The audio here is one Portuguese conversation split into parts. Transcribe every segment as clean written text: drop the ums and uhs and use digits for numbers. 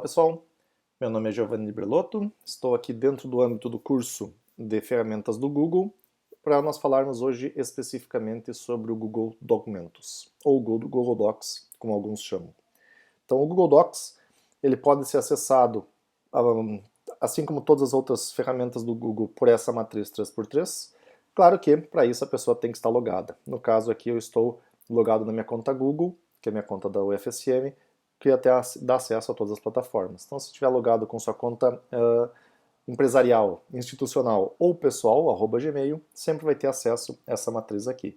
pessoal, meu nome é Giovanni Brelotto, estou aqui dentro do âmbito do curso de ferramentas do Google para nós falarmos hoje especificamente sobre o Google Documentos, ou Google Docs, como alguns chamam. Então o Google Docs ele pode ser acessado, assim como todas as outras ferramentas do Google, por essa matriz 3x3. Claro que para isso a pessoa tem que estar logada. No caso aqui eu estou logado na minha conta Google, que é a minha conta da UFSM, que até dá acesso a todas as plataformas. Então, se estiver logado com sua conta empresarial, institucional ou pessoal, @gmail, sempre vai ter acesso a essa matriz aqui.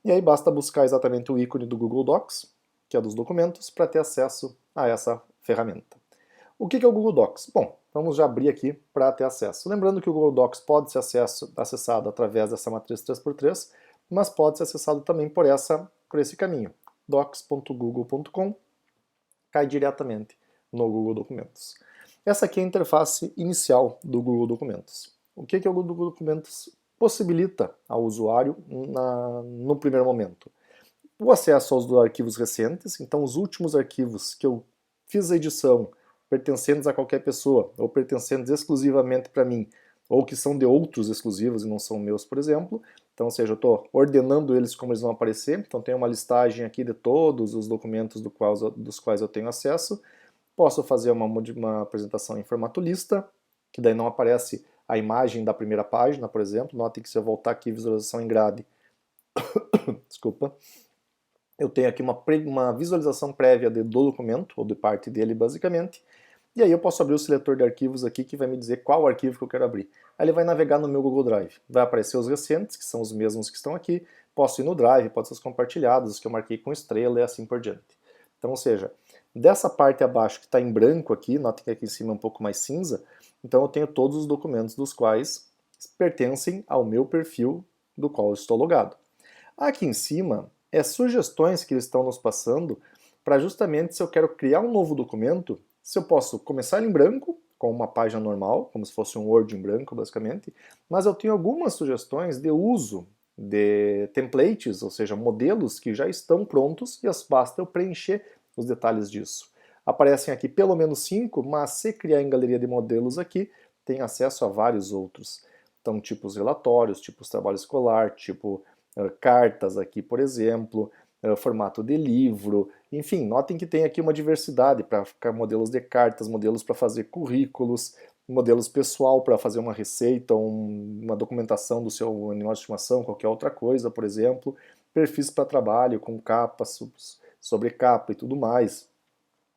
E aí basta buscar exatamente o ícone do Google Docs, que é dos documentos, para ter acesso a essa ferramenta. O que é o Google Docs? Bom, vamos já abrir aqui para ter acesso. Lembrando que o Google Docs pode ser acessado através dessa matriz 3x3, mas pode ser acessado também por esse caminho, docs.google.com, cai diretamente no Google Documentos. Essa aqui é a interface inicial do Google Documentos. O que o Google Documentos possibilita ao usuário no primeiro momento? O acesso aos arquivos recentes, então os últimos arquivos que eu fiz a edição pertencentes a qualquer pessoa, ou pertencentes exclusivamente para mim, ou que são de outros exclusivos e não são meus, por exemplo. Então, ou seja, eu estou ordenando eles como eles vão aparecer. Então tem uma listagem aqui de todos os documentos dos quais eu tenho acesso. Posso fazer uma apresentação em formato lista, que daí não aparece a imagem da primeira página, por exemplo. Notem que se eu voltar aqui visualização em grade, desculpa, eu tenho aqui uma visualização prévia do documento, ou de parte dele basicamente. E aí eu posso abrir o seletor de arquivos aqui que vai me dizer qual arquivo que eu quero abrir. Aí ele vai navegar no meu Google Drive. Vai aparecer os recentes, que são os mesmos que estão aqui. Posso ir no Drive, pode ser os compartilhados, os que eu marquei com estrela e assim por diante. Então, ou seja, dessa parte abaixo que está em branco aqui, notem que aqui em cima é um pouco mais cinza, então eu tenho todos os documentos dos quais pertencem ao meu perfil do qual eu estou logado. Aqui em cima é sugestões que eles estão nos passando para justamente se eu quero criar um novo documento, se eu posso começar ele em branco, com uma página normal, como se fosse um Word em branco, basicamente, mas eu tenho algumas sugestões de uso de templates, ou seja, modelos que já estão prontos e basta eu preencher os detalhes disso. Aparecem aqui pelo menos 5, mas se criar em galeria de modelos aqui, tem acesso a vários outros. Então, tipos relatórios, tipos trabalho escolar, tipo cartas aqui, por exemplo, formato de livro, enfim, notem que tem aqui uma diversidade para ficar modelos de cartas, modelos para fazer currículos, modelos pessoal para fazer uma receita, uma documentação do seu animal de estimação, qualquer outra coisa, por exemplo, perfis para trabalho com capa, sobrecapa e tudo mais,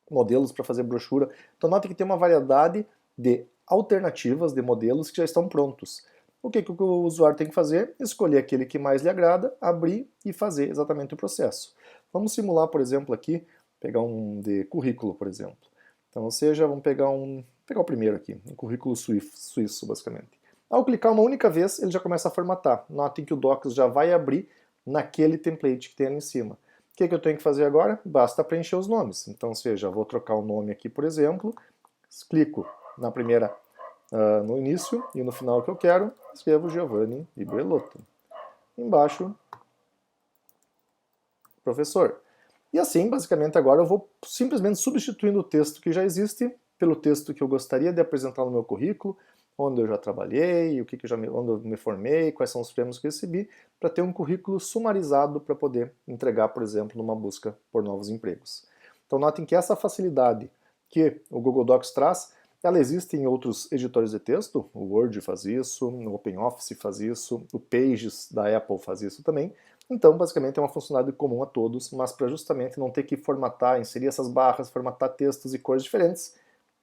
modelos para fazer brochura. Então notem que tem uma variedade de alternativas de modelos que já estão prontos. O que o usuário tem que fazer? Escolher aquele que mais lhe agrada, abrir e fazer exatamente o processo. Vamos simular, por exemplo, aqui, pegar um de currículo, por exemplo. Então, ou seja, vamos pegar o primeiro aqui, um currículo suíço, basicamente. Ao clicar uma única vez, ele já começa a formatar. Notem que o Docs já vai abrir naquele template que tem ali em cima. O que eu tenho que fazer agora? Basta preencher os nomes. Então, ou seja, vou trocar o nome aqui, por exemplo, clico na primeira no início e no final que eu quero, escrevo Giovanni Brelotto. Embaixo, professor. E assim, basicamente, agora eu vou simplesmente substituindo o texto que já existe pelo texto que eu gostaria de apresentar no meu currículo, onde eu já trabalhei, onde eu me formei, quais são os prêmios que eu recebi, para ter um currículo sumarizado para poder entregar, por exemplo, numa busca por novos empregos. Então notem que essa facilidade que o Google Docs traz, ela existe em outros editores de texto, o Word faz isso, o OpenOffice faz isso, o Pages da Apple faz isso também. Então, basicamente, é uma funcionalidade comum a todos, mas para justamente não ter que formatar, inserir essas barras, formatar textos e cores diferentes,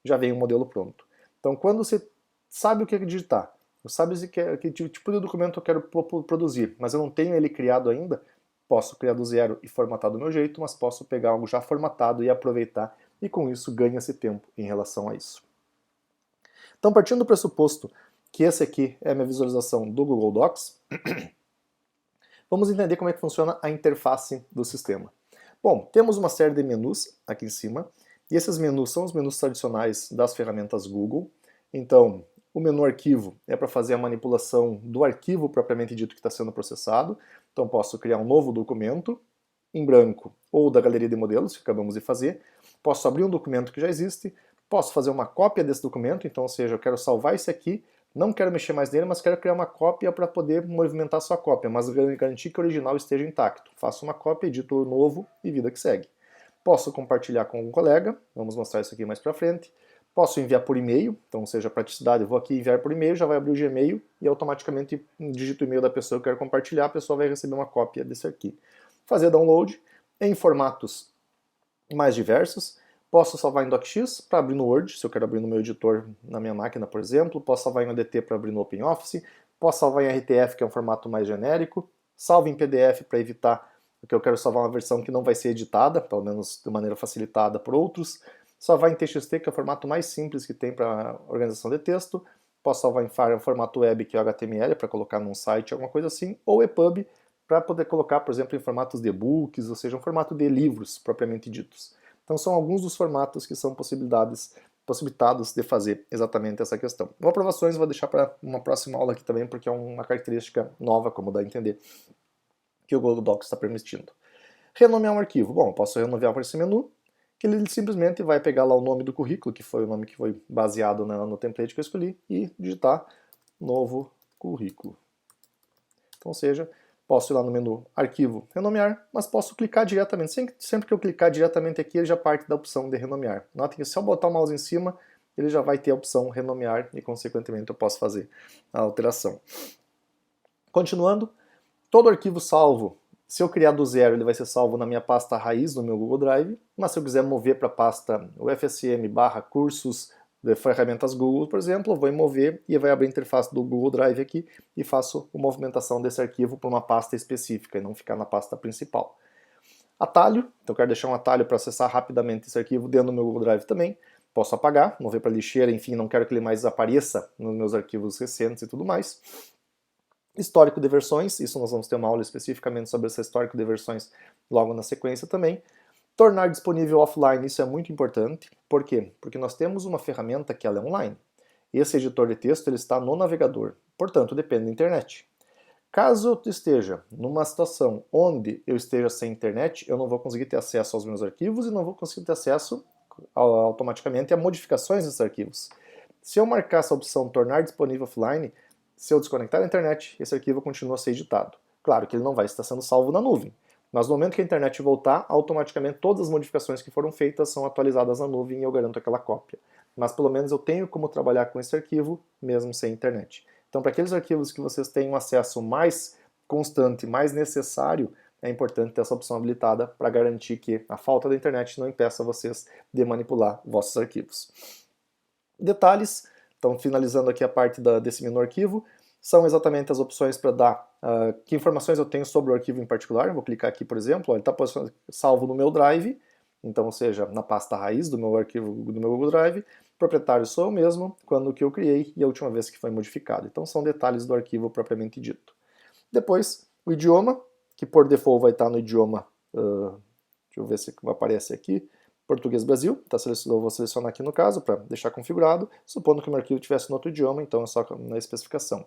já vem um modelo pronto. Então, quando você sabe o que digitar, sabe que tipo de documento eu quero produzir, mas eu não tenho ele criado ainda, posso criar do zero e formatar do meu jeito, mas posso pegar algo já formatado e aproveitar, e com isso ganha-se tempo em relação a isso. Então, partindo do pressuposto que esse aqui é a minha visualização do Google Docs, vamos entender como é que funciona a interface do sistema. Bom, temos uma série de menus aqui em cima, e esses menus são os menus tradicionais das ferramentas Google. Então, o menu arquivo é para fazer a manipulação do arquivo propriamente dito que está sendo processado. Então, posso criar um novo documento em branco ou da galeria de modelos, que acabamos de fazer. Posso abrir um documento que já existe, Posso fazer uma cópia desse documento, então, ou seja, eu quero salvar esse aqui, não quero mexer mais nele, mas quero criar uma cópia para poder movimentar sua cópia, mas garantir que o original esteja intacto. Faço uma cópia, edito o novo e vida que segue. Posso compartilhar com um colega, vamos mostrar isso aqui mais para frente. Posso enviar por e-mail, então, ou seja, praticidade, eu vou aqui enviar por e-mail, já vai abrir o Gmail e automaticamente digito o e-mail da pessoa que eu quero compartilhar, a pessoa vai receber uma cópia desse aqui. Fazer download em formatos mais diversos. Posso salvar em DocX para abrir no Word, se eu quero abrir no meu editor na minha máquina, por exemplo. Posso salvar em ODT para abrir no OpenOffice. Posso salvar em RTF, que é um formato mais genérico. Salvo em PDF para evitar, porque eu quero salvar uma versão que não vai ser editada, pelo menos de maneira facilitada por outros. Salvar em TXT, que é o formato mais simples que tem para organização de texto. Posso salvar em formato web, que é o HTML, para colocar num site, alguma coisa assim. Ou EPUB, para poder colocar, por exemplo, em formatos de e-books, ou seja, um formato de livros, propriamente ditos. Então são alguns dos formatos que são possibilitados de fazer exatamente essa questão. O aprovações eu vou deixar para uma próxima aula aqui também, porque é uma característica nova, como dá a entender, que o Google Docs está permitindo. Renomear um arquivo. Bom, eu posso renomear por esse menu, que ele simplesmente vai pegar lá o nome do currículo, que foi o nome que foi baseado no template que eu escolhi, e digitar novo currículo. Então, ou seja, posso ir lá no menu Arquivo, Renomear, mas posso clicar diretamente. Sempre que eu clicar diretamente aqui, ele já parte da opção de renomear. Notem que se eu botar o mouse em cima, ele já vai ter a opção Renomear e, consequentemente, eu posso fazer a alteração. Continuando, todo arquivo salvo, se eu criar do zero, ele vai ser salvo na minha pasta raiz, no meu Google Drive, mas se eu quiser mover para a pasta ufsm/cursos de ferramentas Google, por exemplo, eu vou mover e vai abrir a interface do Google Drive aqui e faço a movimentação desse arquivo para uma pasta específica e não ficar na pasta principal. Atalho, então eu quero deixar um atalho para acessar rapidamente esse arquivo dentro do meu Google Drive também. Posso apagar, mover para lixeira, enfim, não quero que ele mais apareça nos meus arquivos recentes e tudo mais. Histórico de versões, isso nós vamos ter uma aula especificamente sobre esse histórico de versões logo na sequência também. Tornar disponível offline, isso é muito importante. Por quê? Porque nós temos uma ferramenta que ela é online. Esse editor de texto ele está no navegador, portanto depende da internet. Caso eu esteja numa situação onde eu esteja sem internet, eu não vou conseguir ter acesso aos meus arquivos e não vou conseguir ter acesso automaticamente a modificações desses arquivos. Se eu marcar essa opção tornar disponível offline, se eu desconectar da internet, esse arquivo continua a ser editado. Claro que ele não vai estar sendo salvo na nuvem, mas no momento que a internet voltar, automaticamente todas as modificações que foram feitas são atualizadas na nuvem e eu garanto aquela cópia. Mas pelo menos eu tenho como trabalhar com esse arquivo mesmo sem internet. Então, para aqueles arquivos que vocês têm um acesso mais constante, mais necessário, é importante ter essa opção habilitada para garantir que a falta da internet não impeça vocês de manipular vossos arquivos. Detalhes, então finalizando aqui a parte desse menu arquivo, são exatamente as opções para dar que informações eu tenho sobre o arquivo em particular. Eu vou clicar aqui, por exemplo, ele está salvo no meu Drive, então, ou seja, na pasta raiz do meu arquivo do meu Google Drive. Proprietário sou eu mesmo, quando que eu criei e a última vez que foi modificado. Então são detalhes do arquivo propriamente dito. Depois, o idioma, que por default vai estar no idioma, deixa eu ver se aparece aqui, Português Brasil, tá, eu vou selecionar aqui no caso para deixar configurado, supondo que o meu arquivo estivesse no outro idioma, então é só na especificação.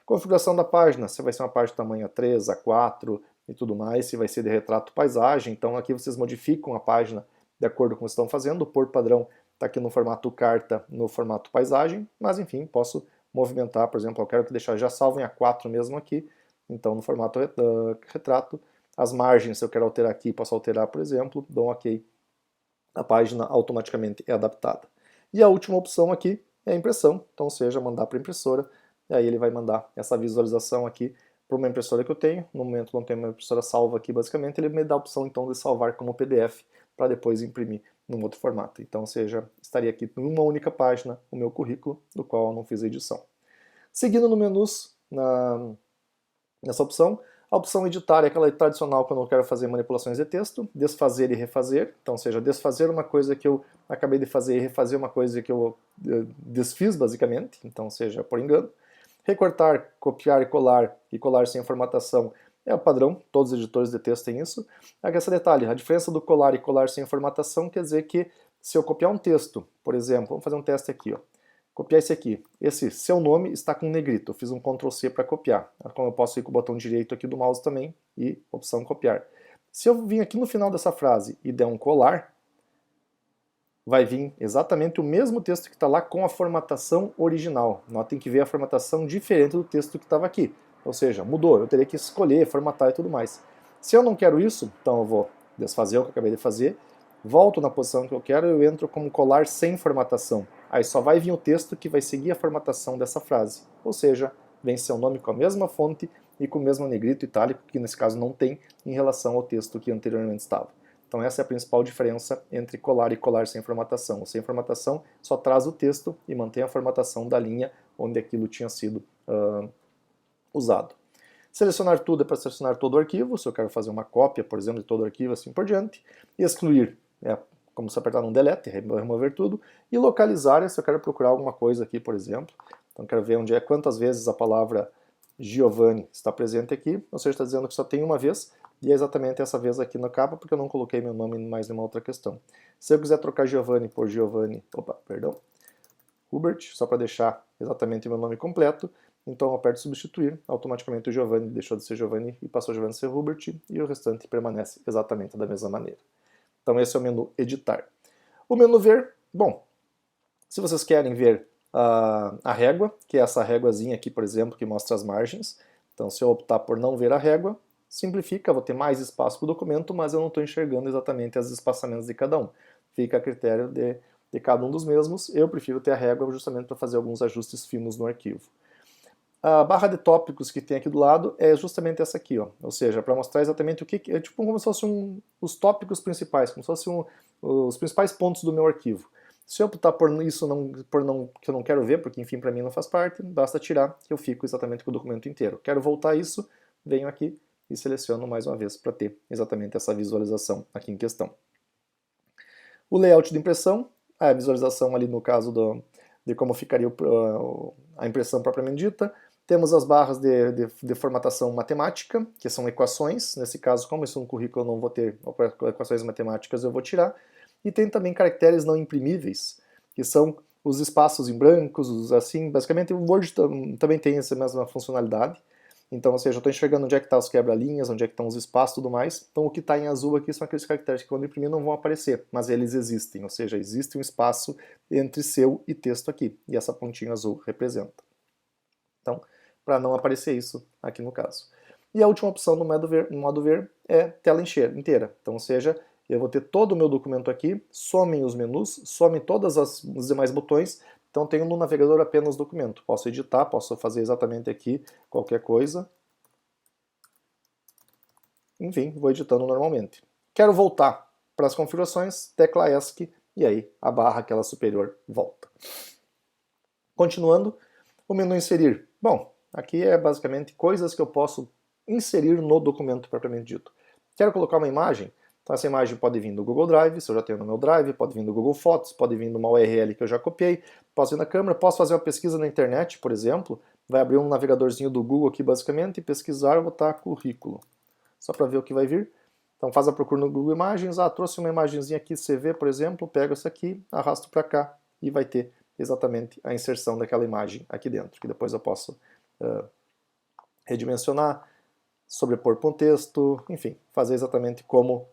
Configuração da página, se vai ser uma página tamanho A3, A4 e tudo mais, se vai ser de retrato paisagem, então aqui vocês modificam a página de acordo com o que estão fazendo, o por padrão está aqui no formato carta, no formato paisagem, mas enfim, posso movimentar, por exemplo, eu quero que deixar já salvo em A4 mesmo aqui, então no formato retrato, as margens, se eu quero alterar aqui, posso alterar, por exemplo, dou um OK, a página automaticamente é adaptada. E a última opção aqui é a impressão, então seja mandar para a impressora, e aí ele vai mandar essa visualização aqui para uma impressora que eu tenho, no momento não tenho uma impressora salva aqui basicamente, ele me dá a opção então de salvar como PDF para depois imprimir num outro formato. Então, ou seja, estaria aqui numa única página o meu currículo, do qual eu não fiz a edição. Seguindo no menus, nessa opção, a opção editar é aquela tradicional quando eu quero fazer manipulações de texto, desfazer e refazer, então, ou seja, desfazer uma coisa que eu acabei de fazer e refazer uma coisa que eu desfiz, basicamente, então, seja por engano. Recortar, copiar e colar sem formatação é o padrão, todos os editores de texto têm isso. Aqui esse detalhe, a diferença do colar e colar sem formatação quer dizer que se eu copiar um texto, por exemplo, vamos fazer um teste aqui, ó. Copiar esse aqui. Esse seu nome está com negrito. Eu fiz um Ctrl C para copiar. Como eu posso ir com o botão direito aqui do mouse também e opção copiar. Se eu vir aqui no final dessa frase e der um colar, vai vir exatamente o mesmo texto que está lá com a formatação original. Notem que veio a formatação diferente do texto que estava aqui. Ou seja, mudou, eu teria que escolher, formatar e tudo mais. Se eu não quero isso, então eu vou desfazer o que eu acabei de fazer, volto na posição que eu quero e eu entro como colar sem formatação. Aí só vai vir o texto que vai seguir a formatação dessa frase. Ou seja, vem seu nome com a mesma fonte e com o mesmo negrito itálico, que nesse caso não tem, em relação ao texto que anteriormente estava. Então essa é a principal diferença entre colar e colar sem formatação. O sem formatação só traz o texto e mantém a formatação da linha onde aquilo tinha sido usado. Selecionar tudo é para selecionar todo o arquivo, se eu quero fazer uma cópia, por exemplo, de todo o arquivo, assim por diante. E excluir é como se apertar num delete, remover tudo. E localizar é se eu quero procurar alguma coisa aqui, por exemplo. Então quero ver onde é, quantas vezes a palavra Giovanni está presente aqui. Ou seja, está dizendo que só tem uma vez, e é exatamente essa vez aqui na capa, porque eu não coloquei meu nome em mais nenhuma outra questão. Se eu quiser trocar Giovanni por Hubert, só para deixar exatamente o meu nome completo, então eu aperto substituir, automaticamente o Giovanni deixou de ser Giovanni e passou a Giovanni a ser Hubert, e o restante permanece exatamente da mesma maneira. Então esse é o menu editar. O menu ver, bom, se vocês querem ver a régua, que é essa réguazinha aqui, por exemplo, que mostra as margens, então se eu optar por não ver a régua, simplifica, vou ter mais espaço para o documento, mas eu não estou enxergando exatamente os espaçamentos de cada um. Fica a critério de cada um dos mesmos. Eu prefiro ter a régua justamente para fazer alguns ajustes finos no arquivo. A barra de tópicos que tem aqui do lado é justamente essa aqui, ó. Ou seja, para mostrar exatamente o que é, tipo como se fossem os tópicos principais, como se fossem os principais pontos do meu arquivo. Se eu optar por isso que eu não quero ver, porque enfim para mim não faz parte, basta tirar que eu fico exatamente com o documento inteiro. Quero voltar a isso, venho aqui e seleciono mais uma vez para ter exatamente essa visualização aqui em questão. O layout de impressão, a visualização ali no caso de como ficaria a impressão propriamente dita. Temos as barras de formatação matemática, que são equações. Nesse caso, como isso é um currículo, eu não vou ter equações matemáticas, eu vou tirar. E tem também caracteres não imprimíveis, que são os espaços em brancos, assim, basicamente o Word também tem essa mesma funcionalidade. Então, ou seja, eu estou enxergando onde é que estão os quebra-linhas, onde é que estão os espaços e tudo mais. Então, o que está em azul aqui são aqueles caracteres que quando imprimir não vão aparecer, mas eles existem, ou seja, existe um espaço entre seu e texto aqui, e essa pontinha azul representa. Então, para não aparecer isso aqui no caso. E a última opção no modo ver é tela inteira. Então, ou seja, eu vou ter todo o meu documento aqui, somem os menus, somem todos os demais botões, então tenho no navegador apenas documento. Posso editar, posso fazer exatamente aqui qualquer coisa. Enfim, vou editando normalmente. Quero voltar para as configurações, tecla ESC, e aí a barra aquela superior volta. Continuando, o menu inserir. Bom, aqui é basicamente coisas que eu posso inserir no documento propriamente dito. Quero colocar uma imagem? Então essa imagem pode vir do Google Drive, se eu já tenho no meu Drive, pode vir do Google Fotos, pode vir de uma URL que eu já copiei, posso vir na câmera, posso fazer uma pesquisa na internet, por exemplo, vai abrir um navegadorzinho do Google aqui basicamente, e pesquisar, eu vou botar currículo, só para ver o que vai vir. Então faz a procura no Google Imagens, trouxe uma imagenzinha aqui CV, por exemplo, pego essa aqui, arrasto para cá e vai ter exatamente a inserção daquela imagem aqui dentro, que depois eu posso redimensionar, sobrepor com texto, enfim, fazer exatamente como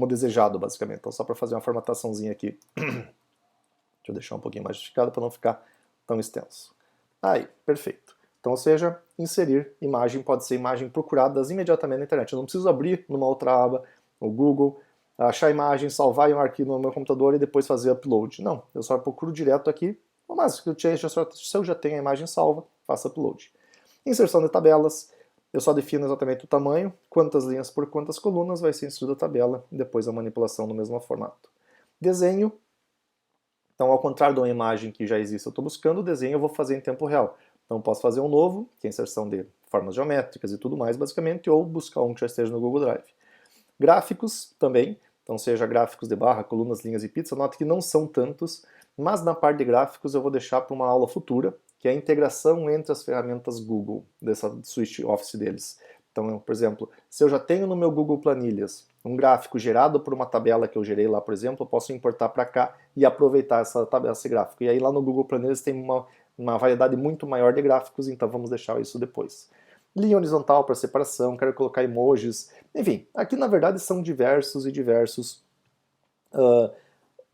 desejado, basicamente. Então, só para fazer uma formataçãozinha aqui. Deixa eu deixar um pouquinho mais justificado para não ficar tão extenso. Aí, perfeito. Então, ou seja, inserir imagem pode ser imagem procuradas imediatamente na internet. Eu não preciso abrir numa outra aba, no Google, achar a imagem, salvar em um arquivo no meu computador e depois fazer upload. Não, eu só procuro direto aqui, mas se eu já tenho a imagem salva, faço upload. Inserção de tabelas. Eu só defino exatamente o tamanho, quantas linhas por quantas colunas vai ser inserida a tabela, e depois a manipulação no mesmo formato. Desenho. Então, ao contrário de uma imagem que já existe, eu estou buscando, o desenho eu vou fazer em tempo real. Então, posso fazer um novo, que é a inserção de formas geométricas e tudo mais, basicamente, ou buscar um que já esteja no Google Drive. Gráficos também, então seja gráficos de barra, colunas, linhas e pizza, note que não são tantos, mas na parte de gráficos eu vou deixar para uma aula futura, que é a integração entre as ferramentas Google, dessa suite Office deles. Então, por exemplo, se eu já tenho no meu Google Planilhas um gráfico gerado por uma tabela que eu gerei lá, por exemplo, eu posso importar para cá e aproveitar essa tabela, esse gráfico. E aí lá no Google Planilhas tem uma variedade muito maior de gráficos, então vamos deixar isso depois. Linha horizontal para separação, quero colocar emojis, enfim, aqui na verdade são diversos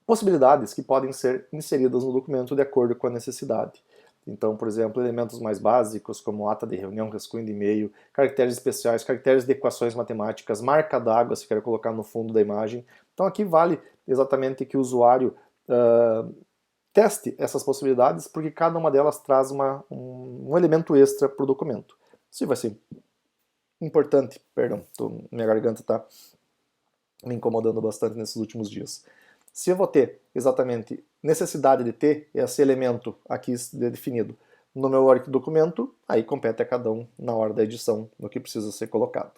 possibilidades que podem ser inseridas no documento de acordo com a necessidade. Então, por exemplo, elementos mais básicos como ata de reunião, rascunho de e-mail, caracteres especiais, caracteres de equações matemáticas, marca d'água se quer colocar no fundo da imagem. Então aqui vale exatamente que o usuário teste essas possibilidades, porque cada uma delas traz um elemento extra para o documento. Se vai ser importante, perdão, minha garganta está me incomodando bastante nesses últimos dias. Se eu vou ter exatamente necessidade de ter esse elemento aqui definido no meu documento, aí compete a cada um na hora da edição no que precisa ser colocado.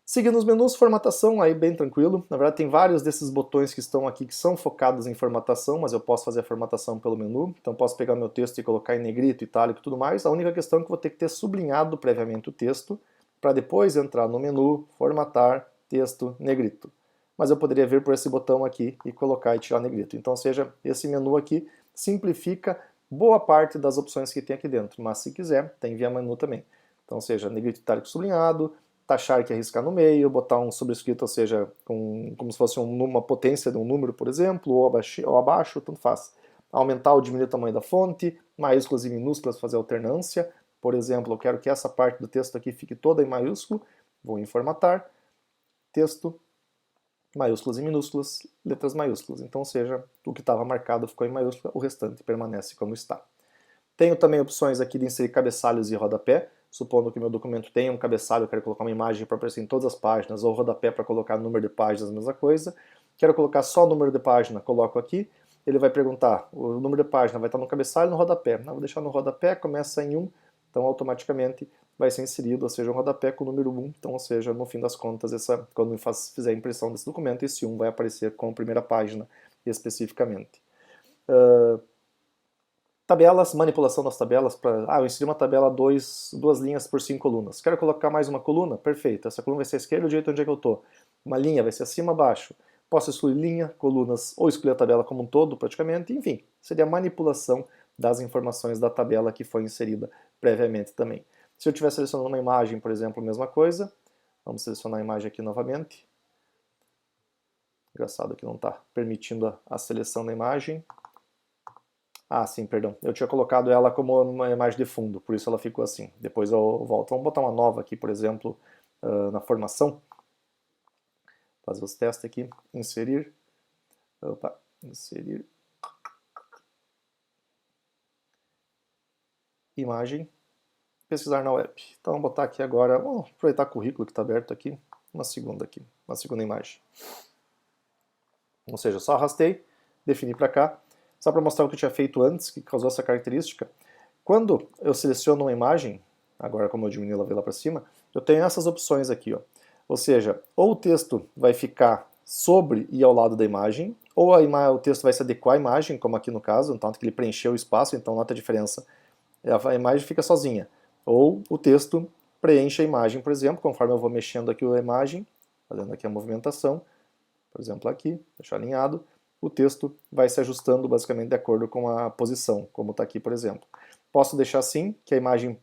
Seguindo os menus, formatação, aí bem tranquilo. Na verdade tem vários desses botões que estão aqui que são focados em formatação, mas eu posso fazer a formatação pelo menu. Então posso pegar meu texto e colocar em negrito, itálico e tudo mais. A única questão é que eu vou ter que ter sublinhado previamente o texto, para depois entrar no menu, formatar, texto, negrito. Mas eu poderia vir por esse botão aqui e colocar e tirar negrito. Então, ou seja, esse menu aqui simplifica boa parte das opções que tem aqui dentro, mas se quiser, tem via menu também. Então, ou seja, negrito, itálico, sublinhado, taxar que arriscar no meio, botar um sobrescrito, ou seja, como se fosse uma potência de um número, por exemplo, ou abaixo, tanto faz. Aumentar ou diminuir o tamanho da fonte, maiúsculas e minúsculas, fazer alternância. Por exemplo, eu quero que essa parte do texto aqui fique toda em maiúsculo, vou em formatar, texto, maiúsculas e minúsculas, letras maiúsculas. Então, ou seja, o que estava marcado ficou em maiúscula, o restante permanece como está. Tenho também opções aqui de inserir cabeçalhos e rodapé, supondo que meu documento tenha um cabeçalho, eu quero colocar uma imagem para aparecer em todas as páginas, ou rodapé para colocar número de páginas, mesma coisa. Quero colocar só o número de página, coloco aqui. Ele vai perguntar, o número de página vai estar no cabeçalho ou no rodapé? Não, vou deixar no rodapé, começa em 1, então automaticamente vai ser inserido, ou seja, um rodapé com o número 1, então, ou seja, no fim das contas, quando fizer a impressão desse documento, esse 1 vai aparecer com a primeira página especificamente. Tabelas, manipulação das tabelas, eu inseri uma tabela 2 linhas por 5 colunas. Quero colocar mais uma coluna? Perfeito, essa coluna vai ser à esquerda ou direita onde é que eu estou. Uma linha vai ser acima, abaixo. Posso excluir linha, colunas, ou excluir a tabela como um todo, praticamente. Enfim, seria a manipulação das informações da tabela que foi inserida previamente também. Se eu estiver selecionando uma imagem, por exemplo, mesma coisa. Vamos selecionar a imagem aqui novamente. Engraçado que não está permitindo a seleção da imagem. Ah, sim, perdão. Eu tinha colocado ela como uma imagem de fundo, por isso ela ficou assim. Depois eu volto. Vamos botar uma nova aqui, por exemplo, na formação. Fazer os testes aqui. Inserir. Opa, inserir. Imagem. Pesquisar na web. Então vamos botar aqui agora, vamos aproveitar o currículo que está aberto aqui. Uma segunda imagem. Ou seja, só arrastei, defini para cá. Só para mostrar o que eu tinha feito antes, que causou essa característica. Quando eu seleciono uma imagem, agora como eu diminui ela lá para cima, eu tenho essas opções aqui. Ó. Ou seja, ou o texto vai ficar sobre e ao lado da imagem, ou o texto vai se adequar à imagem, como aqui no caso, tanto que ele preencheu o espaço, então nota a diferença. A imagem fica sozinha. Ou o texto preenche a imagem, por exemplo, conforme eu vou mexendo aqui a imagem, fazendo aqui a movimentação, por exemplo aqui, deixar alinhado, o texto vai se ajustando basicamente de acordo com a posição, como está aqui, por exemplo. Posso deixar assim, que a imagem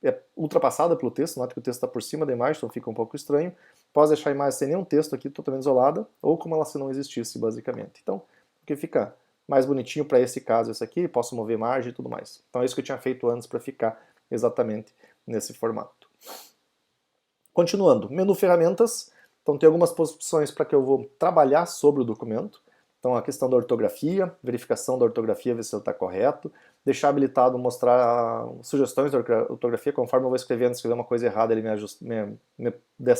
é ultrapassada pelo texto, nota que o texto está por cima da imagem, então fica um pouco estranho. Posso deixar a imagem sem nenhum texto aqui, totalmente isolada, ou como ela se não existisse, basicamente. Então, o que fica mais bonitinho para esse caso, esse aqui, posso mover margem e tudo mais. Então é isso que eu tinha feito antes para ficar exatamente nesse formato. Continuando, menu ferramentas. Então tem algumas opções para que eu vou trabalhar sobre o documento. Então a questão da ortografia, verificação da ortografia, ver se ele está correto. Deixar habilitado mostrar sugestões de ortografia, conforme eu vou escrevendo, escrever uma coisa errada, ele me dá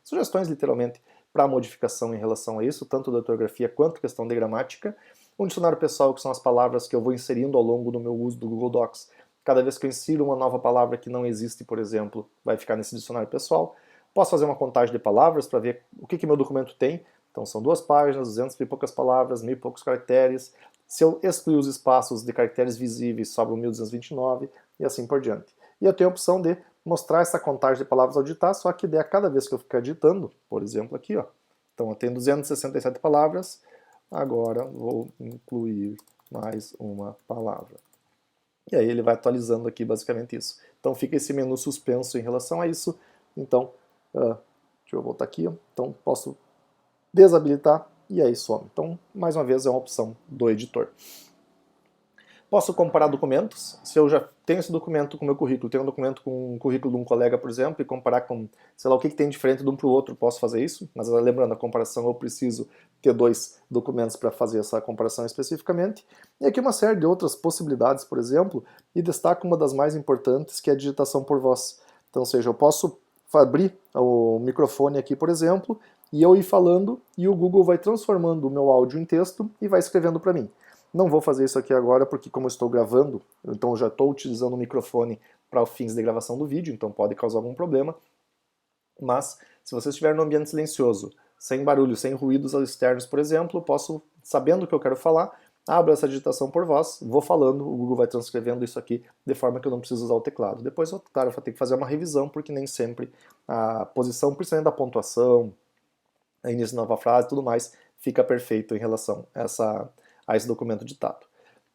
sugestões literalmente para modificação em relação a isso, tanto da ortografia quanto questão de gramática. Um dicionário pessoal, que são as palavras que eu vou inserindo ao longo do meu uso do Google Docs. Cada vez que eu insiro uma nova palavra que não existe, por exemplo, vai ficar nesse dicionário pessoal. Posso fazer uma contagem de palavras para ver o que meu documento tem. Então são 2 páginas, 200 e poucas palavras, 1000 e poucos caracteres. Se eu excluir os espaços de caracteres visíveis, sobram 1229 e assim por diante. E eu tenho a opção de mostrar essa contagem de palavras ao digitar, só que a cada vez que eu ficar digitando, por exemplo aqui, ó, então eu tenho 267 palavras, agora vou incluir mais uma palavra. E aí ele vai atualizando aqui basicamente isso. Então fica esse menu suspenso em relação a isso. Então, deixa eu voltar aqui. Então posso desabilitar e aí some. Então, mais uma vez, é uma opção do editor. Posso comparar documentos. Se eu já tenho esse documento com o meu currículo, tenho um documento com um currículo de um colega, por exemplo, e comparar com, sei lá, o que tem diferente de um para o outro, posso fazer isso. Mas lembrando, a comparação eu preciso ter 2 documentos para fazer essa comparação especificamente. E aqui uma série de outras possibilidades, por exemplo, e destaco uma das mais importantes, que é a digitação por voz. Então, ou seja, eu posso abrir o microfone aqui, por exemplo, e eu ir falando, e o Google vai transformando o meu áudio em texto e vai escrevendo para mim. Não vou fazer isso aqui agora porque como eu estou gravando, então eu já estou utilizando o microfone para fins de gravação do vídeo, então pode causar algum problema. Mas se você estiver num ambiente silencioso, sem barulho, sem ruídos externos, por exemplo, posso, sabendo o que eu quero falar, abro essa digitação por voz, vou falando, o Google vai transcrevendo isso aqui de forma que eu não preciso usar o teclado. Depois, claro, eu vou ter que fazer uma revisão, porque nem sempre a posição, principalmente da pontuação, a início de nova frase e tudo mais, fica perfeito em relação a esse documento ditado.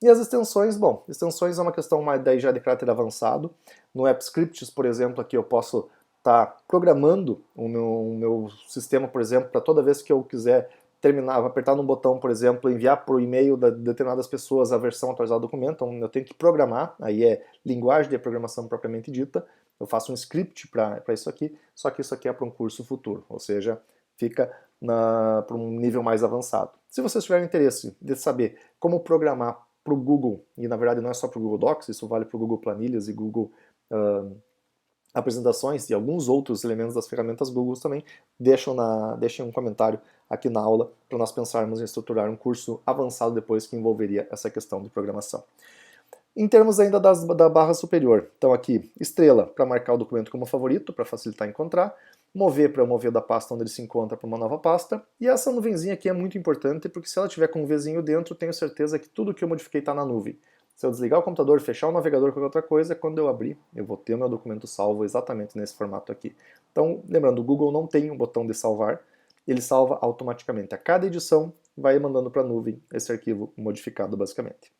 E as extensões, bom, extensões é uma questão mais daí já de caráter avançado. No AppScripts, por exemplo, aqui eu posso estar programando o meu sistema, por exemplo, para toda vez que eu quiser terminar, apertar num botão, por exemplo, enviar por e-mail de determinadas pessoas a versão atualizada do documento, então eu tenho que programar, aí é linguagem de programação propriamente dita, eu faço um script para isso aqui, só que isso aqui é para um curso futuro, ou seja, fica para um nível mais avançado. Se vocês tiverem interesse de saber como programar para o Google, e na verdade não é só para o Google Docs, isso vale para o Google Planilhas e Google Apresentações e alguns outros elementos das ferramentas Google também, deixem um comentário aqui na aula para nós pensarmos em estruturar um curso avançado depois que envolveria essa questão de programação. Em termos ainda da barra superior, então aqui, estrela para marcar o documento como favorito, para facilitar encontrar, mover para mover da pasta onde ele se encontra para uma nova pasta, e essa nuvenzinha aqui é muito importante, porque se ela tiver com um Vzinho dentro, tenho certeza que tudo que eu modifiquei está na nuvem. Se eu desligar o computador, fechar o navegador ou qualquer outra coisa, quando eu abrir, eu vou ter o meu documento salvo exatamente nesse formato aqui. Então, lembrando, o Google não tem um botão de salvar, ele salva automaticamente. A cada edição, vai mandando para a nuvem esse arquivo modificado, basicamente.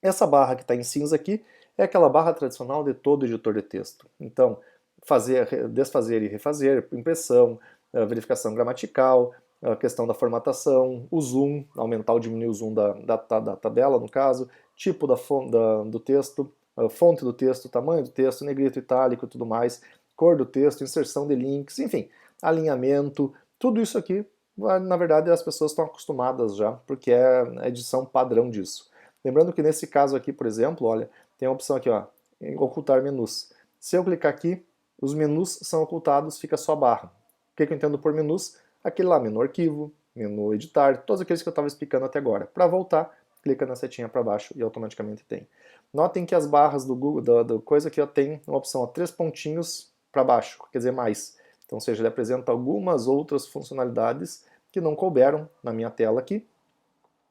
Essa barra que está em cinza aqui é aquela barra tradicional de todo editor de texto. Então, fazer, desfazer e refazer, impressão, verificação gramatical, a questão da formatação, o zoom, aumentar ou diminuir o zoom da tabela, no caso, tipo do texto, a fonte do texto, tamanho do texto, negrito, itálico e tudo mais, cor do texto, inserção de links, enfim, alinhamento, tudo isso aqui, na verdade, as pessoas estão acostumadas já, porque é a edição padrão disso. Lembrando que nesse caso aqui, por exemplo, olha, tem a opção aqui, ó, em ocultar menus. Se eu clicar aqui, os menus são ocultados, fica só a barra. O que eu entendo por menus? Aquele lá, menu arquivo, menu editar, todos aqueles que eu estava explicando até agora. Para voltar, clica na setinha para baixo e automaticamente tem. Notem que as barras do Google, da coisa aqui, ó, tem uma opção, ó, 3 pontinhos para baixo, quer dizer mais. Então, ou seja, ele apresenta algumas outras funcionalidades que não couberam na minha tela aqui.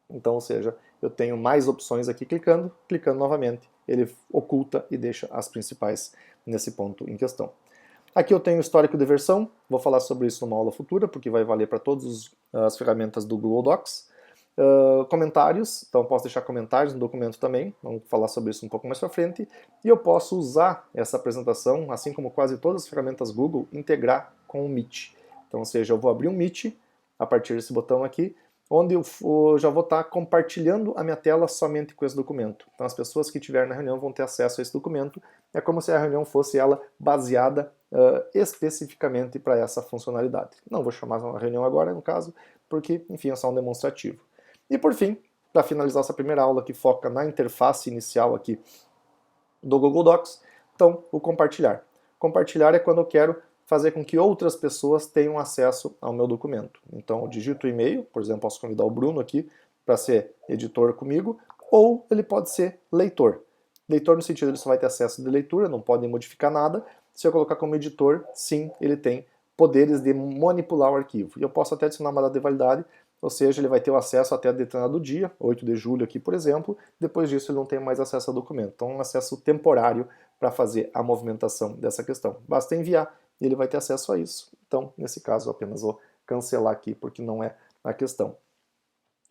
Então, ou seja, eu tenho mais opções aqui clicando novamente, ele oculta e deixa as principais nesse ponto em questão. Aqui eu tenho o histórico de versão, vou falar sobre isso numa aula futura, porque vai valer para todas as ferramentas do Google Docs. Comentários, então eu posso deixar comentários no documento também, vamos falar sobre isso um pouco mais para frente. E eu posso usar essa apresentação, assim como quase todas as ferramentas Google, integrar com o Meet. Então, ou seja, eu vou abrir um Meet a partir desse botão aqui, onde eu já vou estar compartilhando a minha tela somente com esse documento. Então as pessoas que estiverem na reunião vão ter acesso a esse documento. É como se a reunião fosse ela baseada especificamente para essa funcionalidade. Não vou chamar uma reunião agora, no caso, porque, enfim, é só um demonstrativo. E por fim, para finalizar essa primeira aula que foca na interface inicial aqui do Google Docs, então o compartilhar. Compartilhar é quando eu quero fazer com que outras pessoas tenham acesso ao meu documento. Então eu digito o e-mail, por exemplo, posso convidar o Bruno aqui para ser editor comigo, ou ele pode ser leitor. Leitor no sentido de ele só vai ter acesso de leitura, não pode modificar nada. Se eu colocar como editor, sim, ele tem poderes de manipular o arquivo. E eu posso até adicionar uma data de validade, ou seja, ele vai ter o acesso até determinado dia, 8 de julho aqui, por exemplo. Depois disso ele não tem mais acesso ao documento. Então é um acesso temporário para fazer a movimentação dessa questão. Basta enviar e ele vai ter acesso a isso. Então, nesse caso, eu apenas vou cancelar aqui, porque não é a questão.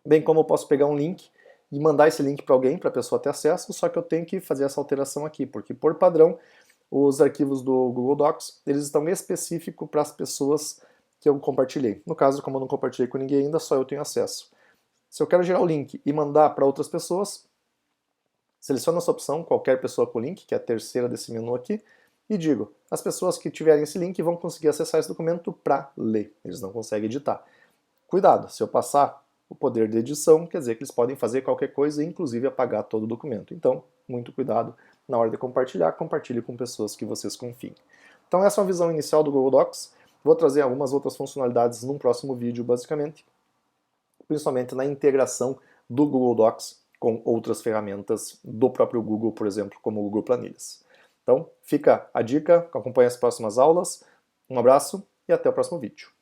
Bem como eu posso pegar um link e mandar esse link para alguém, para a pessoa ter acesso, só que eu tenho que fazer essa alteração aqui, porque por padrão, os arquivos do Google Docs, eles estão específicos para as pessoas que eu compartilhei. No caso, como eu não compartilhei com ninguém ainda, só eu tenho acesso. Se eu quero gerar o link e mandar para outras pessoas, seleciono essa opção, qualquer pessoa com link, que é a terceira desse menu aqui, e digo, as pessoas que tiverem esse link vão conseguir acessar esse documento para ler, eles não conseguem editar. Cuidado, se eu passar o poder de edição, quer dizer que eles podem fazer qualquer coisa, inclusive apagar todo o documento. Então, muito cuidado na hora de compartilhar, compartilhe com pessoas que vocês confiem. Então essa é uma visão inicial do Google Docs. Vou trazer algumas outras funcionalidades num próximo vídeo, basicamente, principalmente na integração do Google Docs com outras ferramentas do próprio Google, por exemplo, como o Google Planilhas. Então, fica a dica, acompanhe as próximas aulas. Um abraço e até o próximo vídeo.